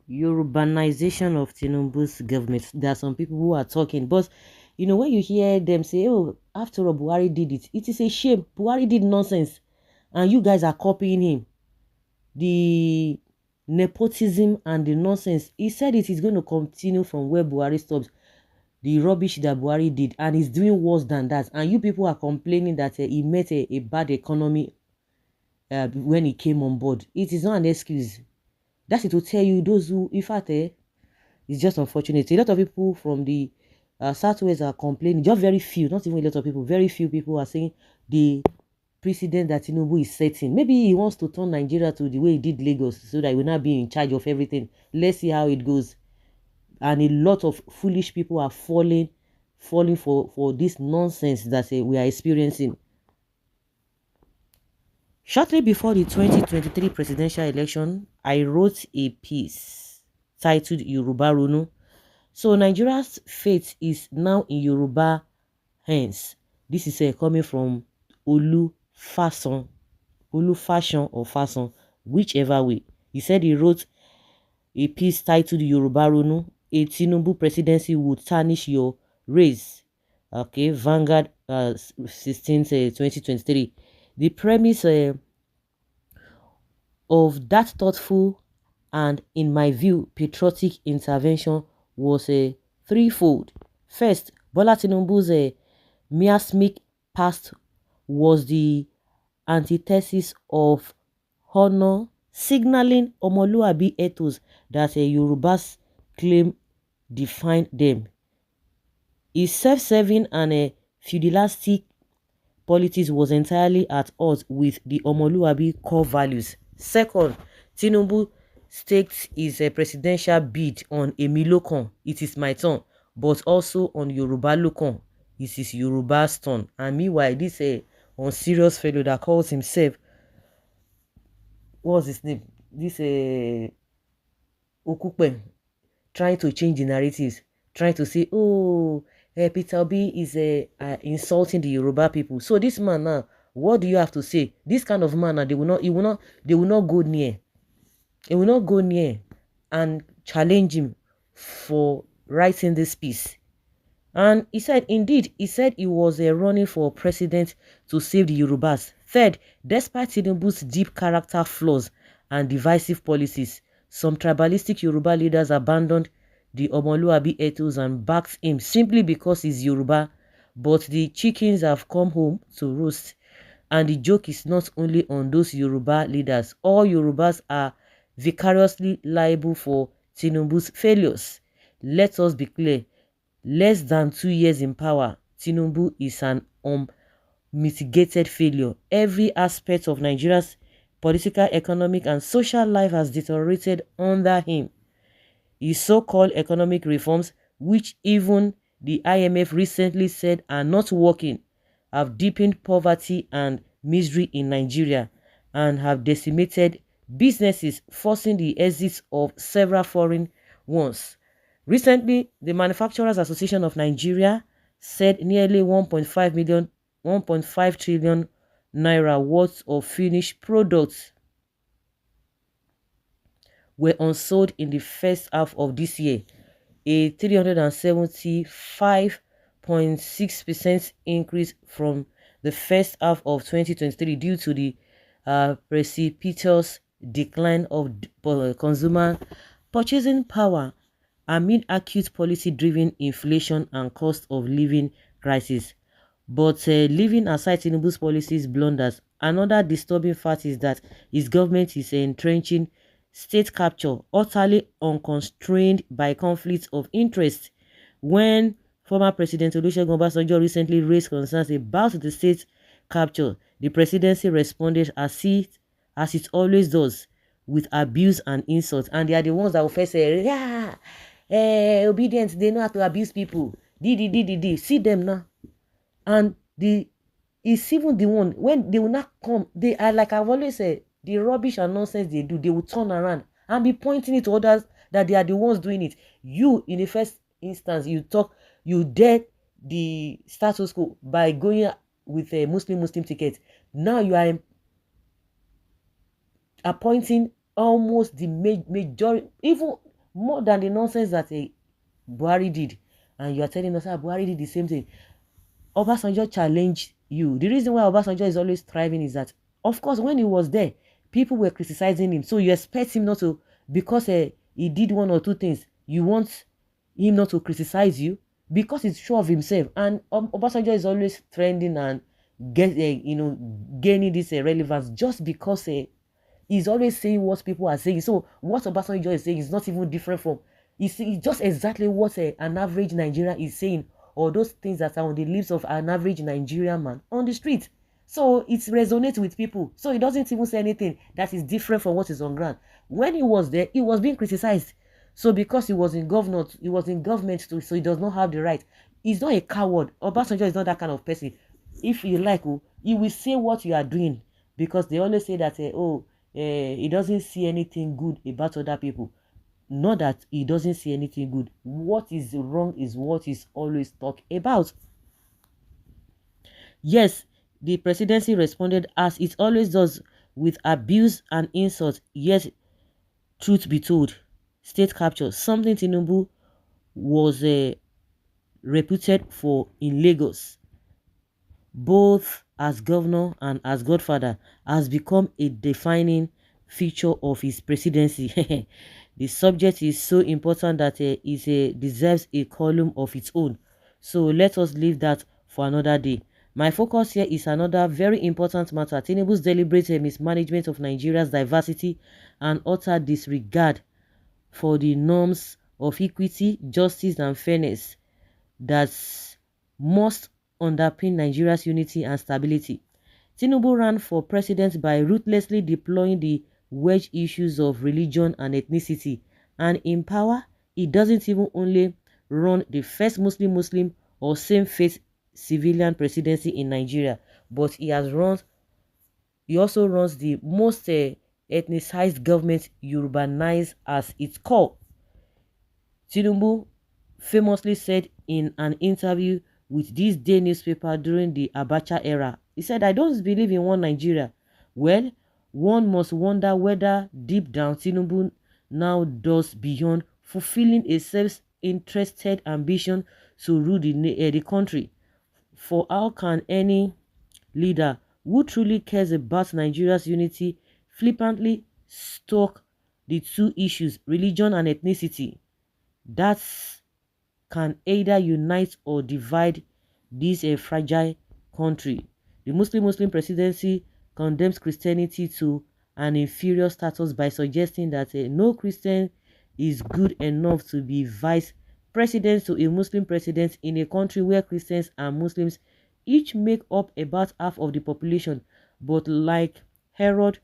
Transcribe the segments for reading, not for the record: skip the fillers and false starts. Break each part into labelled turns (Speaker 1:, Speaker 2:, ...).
Speaker 1: Yorubanization of Tinubu's government. There are some people who are talking, but when you hear them say, "Oh, after all, Buhari did it," it is a shame. Buhari did nonsense, and you guys are copying him. The nepotism and the nonsense. He said it is going to continue from where Buhari stops. The rubbish that Buhari did, and he's doing worse than that. And you people are complaining that he met a bad economy when he came on board. It is not an excuse. That's it to tell you those who, in fact, it's just unfortunate. A lot of people from the Southwest are complaining. Just very few, not even a lot of people, very few people are saying the precedent that Tinubu is setting. Maybe he wants to turn Nigeria to the way he did Lagos so that he will not be in charge of everything. Let's see how it goes. And a lot of foolish people are falling for this nonsense that we are experiencing. Shortly before the 2023 presidential election, I wrote a piece titled Yoruba Runu. So Nigeria's fate is now in Yoruba hands. This is coming from Olu Fason, or Fason, whichever way. He said he wrote a piece titled Yoruba Runu. A Tinubu presidency would tarnish your race. Okay, Vanguard 16th 2023. The premise of that thoughtful and, in my view, patriotic intervention was a threefold. First, Bola Tinubu's miasmic past was the antithesis of honor, signaling Omoluabi ethos that Yorubas claim defined them. His self-serving and feudalistic politics was entirely at odds with the Omoluabi core values. Second, Tinubu staked his presidential bid on Emi it is my turn, but also on Yoruba Lokon, it is Yoruba's turn. And meanwhile, this unserious fellow that calls himself, what's his name? This Okupe, trying to change the narratives, trying to say, oh, Peter Obi is insulting the Yoruba people. So this man now, what do you have to say? This kind of man now, they will not go near. They will not go near and challenge him for writing this piece. And he said, indeed, he said he was running for president to save the Yorubas. Third, despite Tinubu's deep character flaws and divisive policies, some tribalistic Yoruba leaders abandoned the Omoluabi ethos and backed him simply because he's Yoruba. But the chickens have come home to roost. And the joke is not only on those Yoruba leaders. All Yorubas are vicariously liable for Tinubu's failures. Let us be clear. Less than 2 years in power, Tinubu is an unmitigated failure. Every aspect of Nigeria's political, economic, and social life has deteriorated under him. His so-called economic reforms, which even the IMF recently said are not working, have deepened poverty and misery in Nigeria and have decimated businesses, forcing the exit of several foreign ones. Recently, the Manufacturers Association of Nigeria said nearly 1.5 trillion naira worth of finished products were unsold in the first half of this year, a 375.6% increase from the first half of 2023 due to the precipitous decline of consumer purchasing power amid acute policy-driven inflation and cost of living crisis. But leaving aside Tinubu's policies blunders, another disturbing fact is that his government is entrenching state capture, utterly unconstrained by conflicts of interest. When former President Olusegun Obasanjo recently raised concerns about the state capture, the presidency responded as it always does, with abuse and insult. And they are the ones that will first say, yeah, obedient, they know how to abuse people. See them now. And it's even the one, when they will not come, they are, like I've always said, the rubbish and nonsense they do, they will turn around and be pointing it to others that they are the ones doing it. You, in the first instance, you dare the status quo by going with a Muslim ticket. Now you are appointing almost the majority, even more than the nonsense that Buhari did. And you are telling us that Buhari did the same thing. Obasanjo challenged you. The reason why Obasanjo is always thriving is that, of course, when he was there, people were criticizing him. So you expect him not to, because he did one or two things, you want him not to criticize you because he's sure of himself. And Obasanjo is always trending and gaining this relevance just because he's always saying what people are saying. So what Obasanjo is saying is not even different from, it's just exactly what an average Nigerian is saying, or those things that are on the lips of an average Nigerian man on the street. So it resonates with people. So he doesn't even say anything that is different from what is on ground. When he was there, he was being criticized. So because he was in government too, so he does not have the right. He's not a coward. Obasanjo is not that kind of person. If you like, he will say what you are doing, because they always say that he doesn't see anything good about other people. Not that he doesn't see anything good. What is wrong is what he's always talk about. Yes, the presidency responded as it always does, with abuse and insult. Yes, truth be told, state capture, something Tinubu was reputed for in Lagos, both as governor and as godfather, has become a defining feature of his presidency. The subject is so important that it deserves a column of its own. So let us leave that for another day. My focus here is another very important matter: Tinubu's deliberate mismanagement of Nigeria's diversity and utter disregard for the norms of equity, justice, and fairness that must underpin Nigeria's unity and stability. Tinubu ran for president by ruthlessly deploying the wedge issues of religion and ethnicity, and in power, he doesn't even only run the first Muslim or same-faith civilian presidency in Nigeria, but he also runs the most ethnicized government, Yorubanized as it's called. Tinubu famously said in an interview with this day newspaper during the Abacha era, he said, "I don't believe in one Nigeria." Well, one must wonder whether deep down Tinubu now does, beyond fulfilling a self-interested ambition to rule the country. For how can any leader who truly cares about Nigeria's unity flippantly stalk the two issues, religion and ethnicity, that can either unite or divide this fragile country? The Muslim presidency condemns Christianity to an inferior status by suggesting that no Christian is good enough to be vice president to a Muslim president in a country where Christians and Muslims each make up about half of the population. But like Herod,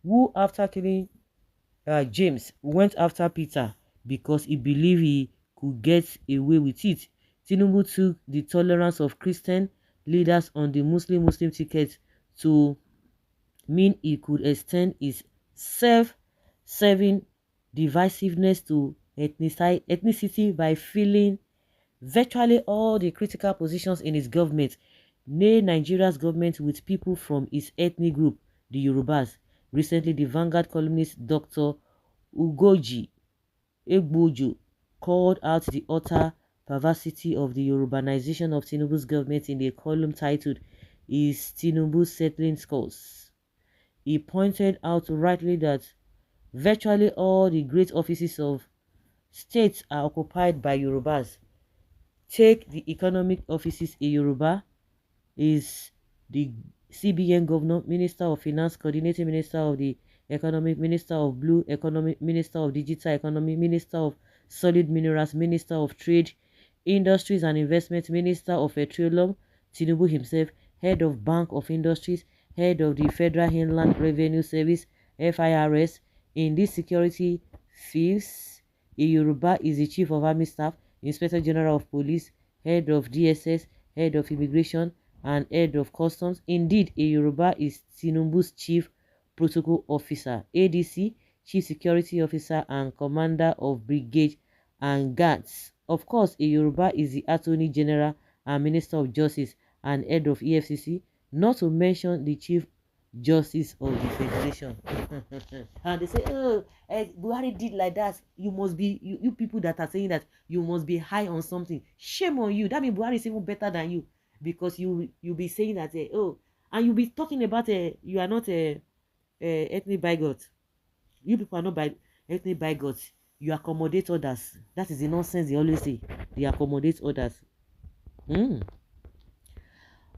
Speaker 1: who after killing James went after Peter because he believed he could get away with it, Tinubu took the tolerance of Christian leaders on the Muslim ticket to mean he could extend his self-serving divisiveness to ethnicity by filling virtually all the critical positions in his government, nay Nigeria's government, with people from his ethnic group, the Yorubas. Recently, the Vanguard columnist Dr. Ugoji Egbojo called out the utter perversity of the Yorubanization of Tinubu's government in a column titled "Is Tinubu Settling Scores?" He pointed out rightly that virtually all the great offices of state are occupied by Yorubas. Take the economic offices: a Yoruba is the CBN governor, Minister of Finance, Coordinating Minister of the Economic, Minister of Blue Economy, Minister of Digital Economy, Minister of Solid Minerals, Minister of Trade, Industries and Investment, Minister of Petroleum, Tinubu himself, Head of Bank of Industries, Head of the Federal Inland Revenue Service, FIRS. In these security fields, a Yoruba is the Chief of Army Staff, Inspector General of Police, Head of DSS, Head of Immigration, and Head of Customs. Indeed, a Yoruba is Tinubu's Chief Protocol Officer, ADC, Chief Security Officer, and Commander of Brigade and Guards. Of course, a Yoruba is the Attorney General and Minister of Justice and Head of EFCC, not to mention the justice of the federation. And they say, oh, Buhari did like that. You must be, you people that are saying that you must be high on something. Shame on you. That means Buhari is even better than you, because you be saying that, oh, and you be talking about, you are not a ethnic bigot. You people are not by ethnic bigots. You accommodate others. That is the nonsense they always say. They accommodate others. Mm.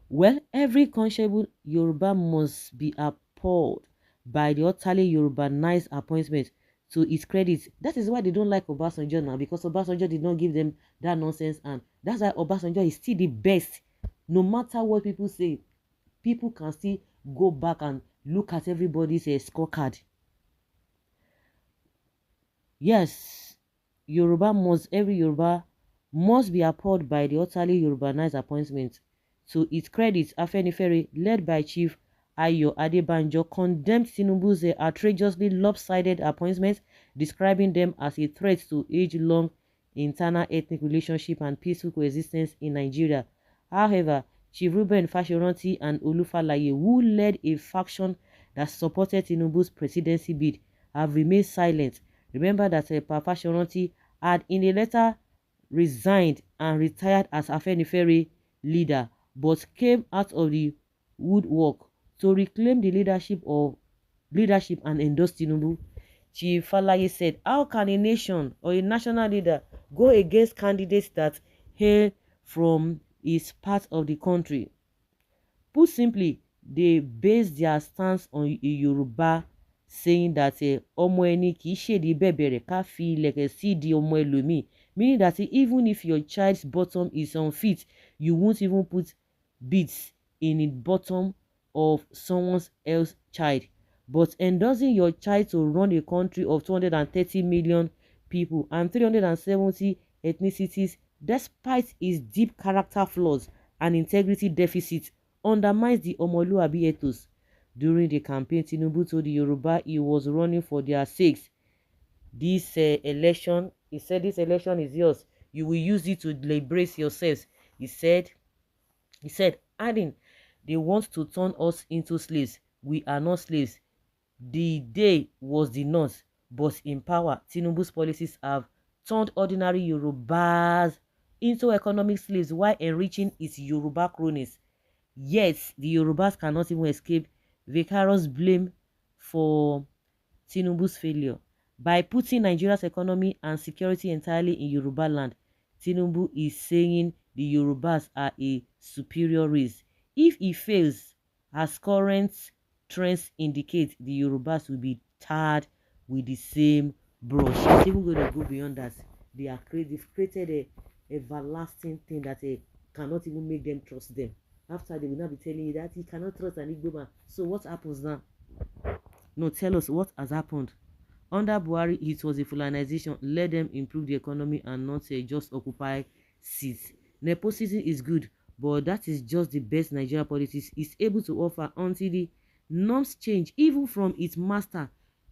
Speaker 1: Well, every conscionable Yoruba must be appalled by the utterly Yorubanized appointment. To its credit, that is why they don't like Obasanjo now, because Obasanjo did not give them that nonsense, and that's why Obasanjo is still the best. No matter what people say, people can still go back and look at everybody's scorecard. Yes, every Yoruba must be appalled by the utterly Yorubanized appointment. To its credit, Afenifere, led by Chief Ayo Adebanjo, condemned Tinubu's outrageously lopsided appointments, describing them as a threat to age-long internal ethnic relationship and peaceful coexistence in Nigeria. However, Chief Ruben Fashoranti and Olufalaye, who led a faction that supported Tinubu's presidency bid, have remained silent. Remember that Fashoranti had in a letter resigned and retired as Afenifere leader, but came out of the woodwork to reclaim the leadership and endorse Tinubu. Chief Falaye said, how can a nation or a national leader go against candidates that hail from his part of the country? Put simply, they base their stance on a Yoruba saying that ọmọ ẹni kì í ṣèdí bẹ̀bẹ̀rẹ̀ ká fi ilẹ̀kẹ̀ sí di ọmọ ẹlòmíì, meaning that even if your child's bottom is unfit, you won't even put beads in the bottom of someone else's child. But endorsing your child to run a country of 230 million people and 370 ethnicities, despite his deep character flaws and integrity deficits, undermines the Omoluabi ethos. During the campaign, Tinubu told the Yoruba he was running for their sakes. This election, he said, this election is yours. You will use it to liberate yourselves. He said, adding, they want to turn us into slaves. We are not slaves. The day was the north, but in power, Tinubu's policies have turned ordinary Yorubas into economic slaves while enriching its Yoruba cronies. Yet, the Yorubas cannot even escape vicarious blame for Tinubu's failure. By putting Nigeria's economy and security entirely in Yoruba land, Tinubu is saying the Yorubas are a superior race. If he fails, as current trends indicate, the Yorubas will be tarred with the same brush. It's even going to go beyond that. They've created a everlasting thing that cannot even make them trust them. After, they will not be telling you that you cannot trust an Igbo man. So what happens now? No, tell us what has happened. Under Buhari, it was a Fulanization. Let them improve the economy and not just occupy seats. Nepotism is good, but that is just the best Nigeria politics is able to offer until the norms change, even from its master.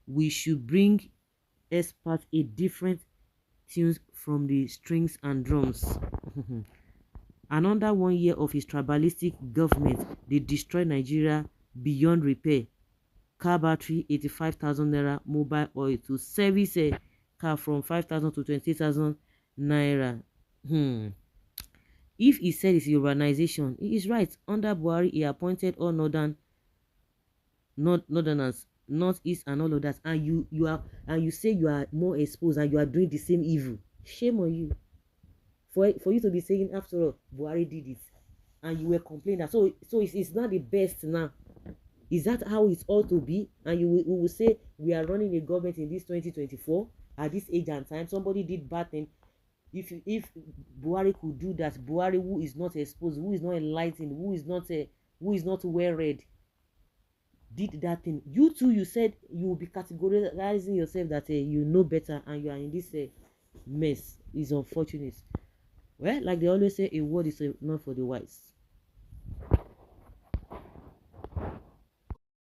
Speaker 1: We should bring experts a different tunes from the strings and drums. And under 1 year of his tribalistic government, they destroyed Nigeria beyond repair. Car battery 85,000 naira, mobile oil to service a car from 5,000 to 20,000 naira. If he said it's urbanization, he is right. Under Buhari, he appointed all northerners, northeast, and all of that. And you say you are more exposed and you are doing the same evil. Shame on you. For you to be saying, after all, Buhari did it, and you were complaining that so it's not the best now. Is that how it ought to be? And we will say we are running a government in this 2024 at this age and time. Somebody did bad thing. If Buhari could do that, Buhari, who is not exposed, who is not enlightened, who is not well read, did that thing. You too, you said you will be categorizing yourself that you know better, and you are in this mess. Is unfortunate. Well, like they always say, a word is not for the wise.